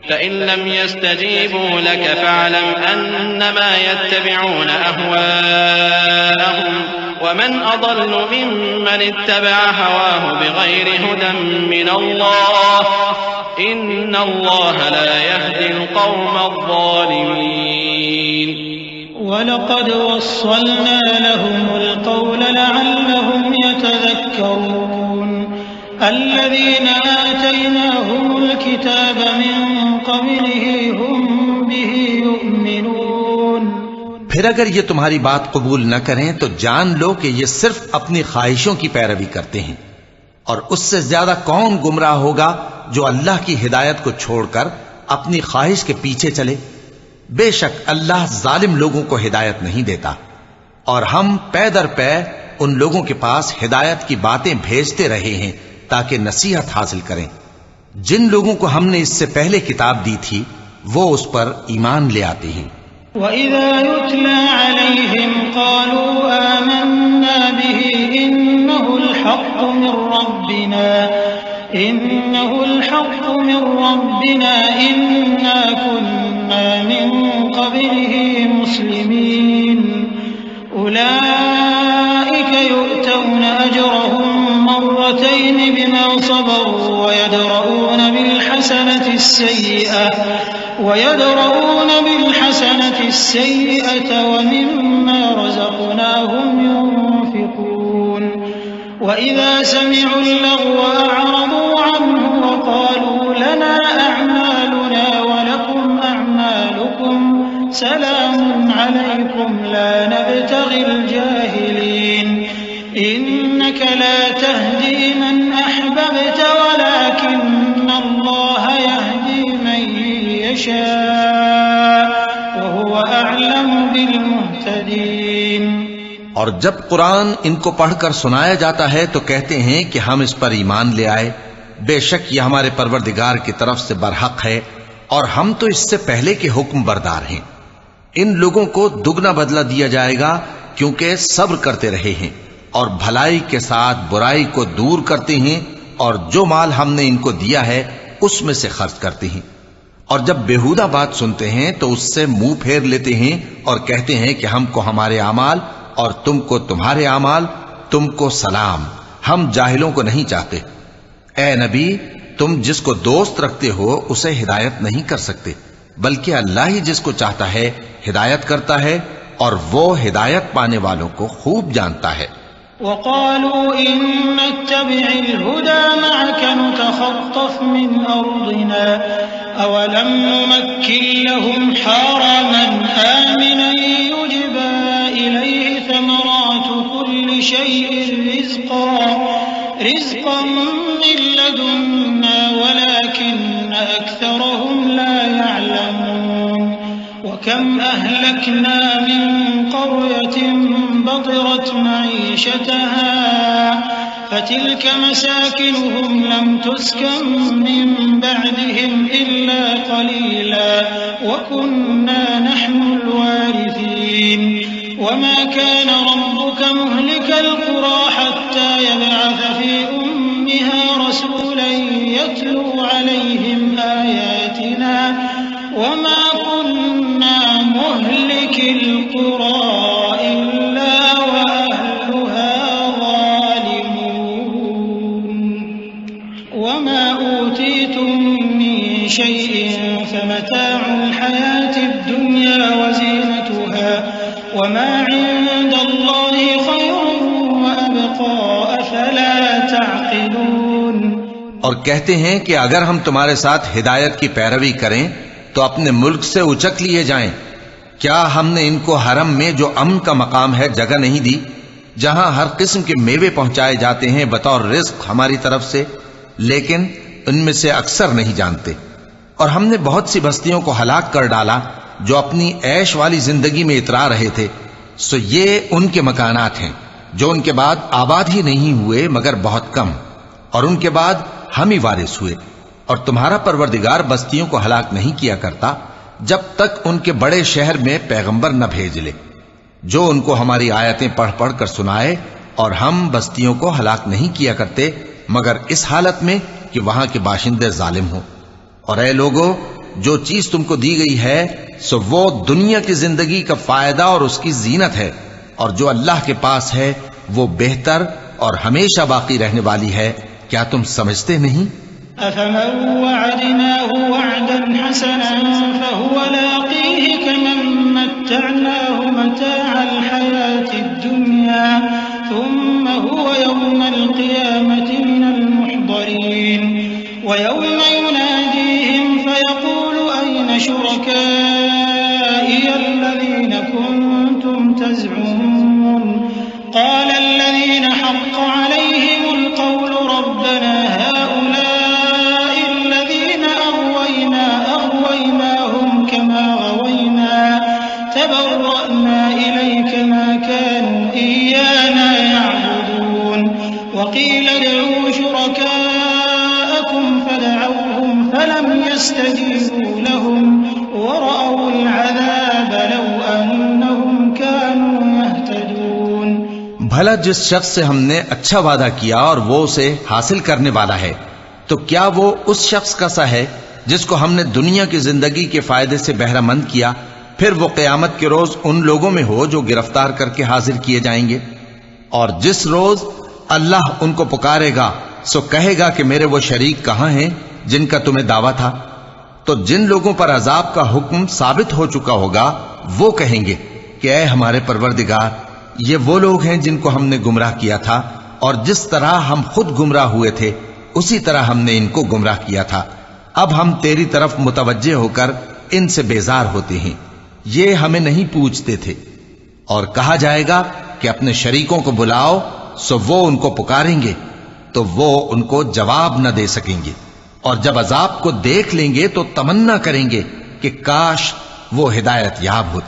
فإن لم يستجيبوا لك فاعلم أنما يتبعون أهواءهم ومن أضل ممن اتبع هواه بغير هدى من الله إن الله لا يهدي القوم الظالمين وَلَقَدْ وَصَّلْنَا لَهُمُ الْقَوْلَ لَعَلَّهُمْ يَتَذَكَّرُونَ الَّذِينَ آتَيْنَاهُمُ الْكِتَابَ مِنْ قَبْلِهِ هُمْ بِهِ يُؤْمِنُونَ پھر اگر یہ تمہاری بات قبول نہ کریں تو جان لو کہ یہ صرف اپنی خواہشوں کی پیروی کرتے ہیں، اور اس سے زیادہ کون گمراہ ہوگا جو اللہ کی ہدایت کو چھوڑ کر اپنی خواہش کے پیچھے چلے۔ بے شک اللہ ظالم لوگوں کو ہدایت نہیں دیتا، اور ہم پے در پے ان لوگوں کے پاس ہدایت کی باتیں بھیجتے رہے ہیں تاکہ نصیحت حاصل کریں۔ جن لوگوں کو ہم نے اس سے پہلے کتاب دی تھی وہ اس پر ایمان لے آتے ہیں۔ وَإِذَا يُتْلَى عَلَيْهِمْ قَالُوا آمَنَّا بِهِ إِنَّهُ الْحَقُّ مِنْ رَبِّنَا إِنَّا كُنَّا مِنْ قَبْلِهِ مُسْلِمِينَ أُولَئِكَ يُؤْتَوْنَ أَجْرَهُمْ مرتين بما صبروا ويدرؤون بالحسنة السيئة ومما رزقناهم ينفقون وإذا سمعوا اللغو أعرضوا عنه وقالوا لنا أعمالنا ولكم أعمالكم سلام عليكم لا نبتغي الجاهلين إنك لا تهدي من أحببت ولكن الله يهدي من يشاء وهو أعلم بالمهتدين۔ اور جب قرآن ان کو پڑھ کر سنایا جاتا ہے تو کہتے ہیں کہ ہم اس پر ایمان لے آئے، بے شک یہ ہمارے پروردگار کی طرف سے برحق ہے، اور ہم تو اس سے پہلے کے حکم بردار ہیں۔ ان لوگوں کو دگنا بدلہ دیا جائے گا کیونکہ صبر کرتے رہے ہیں اور بھلائی کے ساتھ برائی کو دور کرتے ہیں، اور جو مال ہم نے ان کو دیا ہے اس میں سے خرچ کرتے ہیں، اور جب بیہودہ بات سنتے ہیں تو اس سے منہ پھیر لیتے ہیں اور کہتے ہیں کہ ہم کو ہمارے اعمال اور تم کو تمہارے اعمال، تم کو سلام، ہم جاہلوں کو نہیں چاہتے۔ اے نبی، تم جس کو دوست رکھتے ہو اسے ہدایت نہیں کر سکتے، بلکہ اللہ ہی جس کو چاہتا ہے ہدایت کرتا ہے، اور وہ ہدایت پانے والوں کو خوب جانتا ہے۔ وقالوا إن نتبع الهدى معك نتخطف من أرضنا أولم نمكن لهم حرما آمنا يجبى إليه ثمرات كل شيء رزقا من لدنا ولكن أكثرهم لا يعلمون وكم أهلكنا من قرية بطرت معيشتها فتلك مساكنهم لم تسكن من بعدهم إلا قليلا وكنا نحن الوارثين وما كان ربك مهلك القرى حتى يبعث في أمها رسولا يتلو عليهم آياتنا وما كنا مهلك القرى إلا وأهلها ظالمون وما أوتيتم من شيء فمتاع الحياة الدنيا وزينتها وما عند الله خير وأبقى أفلا تعقلون۔ اور کہتے ہیں کہ اگر ہم تمہارے ساتھ ہدایت کی پیروی کریں تو اپنے ملک سے اچک لیے جائیں، کیا ہم نے ان کو حرم میں جو امن کا مقام ہے جگہ نہیں دی، جہاں ہر قسم کے میوے پہنچائے جاتے ہیں بطور رزق ہماری طرف سے، لیکن ان میں سے اکثر نہیں جانتے۔ اور ہم نے بہت سی بستیوں کو ہلاک کر ڈالا جو اپنی عیش والی زندگی میں اترا رہے تھے، سو یہ ان کے مکانات ہیں جو ان کے بعد آباد ہی نہیں ہوئے مگر بہت کم، اور ان کے بعد ہم ہی وارث ہوئے۔ اور تمہارا پروردگار بستیوں کو ہلاک نہیں کیا کرتا جب تک ان کے بڑے شہر میں پیغمبر نہ بھیج لے جو ان کو ہماری آیتیں پڑھ پڑھ کر سنائے، اور ہم بستیوں کو ہلاک نہیں کیا کرتے مگر اس حالت میں کہ وہاں کے باشندے ظالم ہوں۔ اور اے لوگو، جو چیز تم کو دی گئی ہے سو وہ دنیا کی زندگی کا فائدہ اور اس کی زینت ہے، اور جو اللہ کے پاس ہے وہ بہتر اور ہمیشہ باقی رہنے والی ہے۔ کیا تم سمجھتے نہیں؟ أفمن وعدناه وعدا حسنا فهو لاقيه كمن متعناه متاع الحياة الدنيا ثم هو يوم القيامة من المحضرين ويوم يناديهم فيقول أين شركائي الذين كنتم تزعمون قال الذين حق عليهم القول ربنا هؤلاء الذين أغويناهم كما غوينا تبرأنا إليك ما كانوا إيانا يعبدون وقيل ادعوا شركاءكم فدعوهم فلم يستجيبوا لهم ورأوا العذاب لو أنهم كانوا يهتدون۔ بھلا جس شخص سے ہم نے اچھا وعدہ کیا اور وہ اسے حاصل کرنے والا ہے، تو کیا وہ اس شخص کا سا ہے جس کو ہم نے دنیا کی زندگی کے فائدے سے بہرہ مند کیا، پھر وہ قیامت کے روز ان لوگوں میں ہو جو گرفتار کر کے حاضر کیے جائیں گے؟ اور جس روز اللہ ان کو پکارے گا سو کہے گا کہ میرے وہ شریک کہاں ہیں جن کا تمہیں دعویٰ تھا؟ تو جن لوگوں پر عذاب کا حکم ثابت ہو چکا ہوگا وہ کہیں گے کہ اے ہمارے پروردگار، یہ وہ لوگ ہیں جن کو ہم نے گمراہ کیا تھا، اور جس طرح ہم خود گمراہ ہوئے تھے اسی طرح ہم نے ان کو گمراہ کیا تھا۔ اب ہم تیری طرف متوجہ ہو کر ان سے بیزار ہوتے ہیں، یہ ہمیں نہیں پوچھتے تھے۔ اور کہا جائے گا کہ اپنے شریکوں کو بلاؤ، سو وہ ان کو پکاریں گے تو وہ ان کو جواب نہ دے سکیں گے، اور جب عذاب کو دیکھ لیں گے تو تمنا کریں گے کہ کاش وہ ہدایت یاب ہوتے۔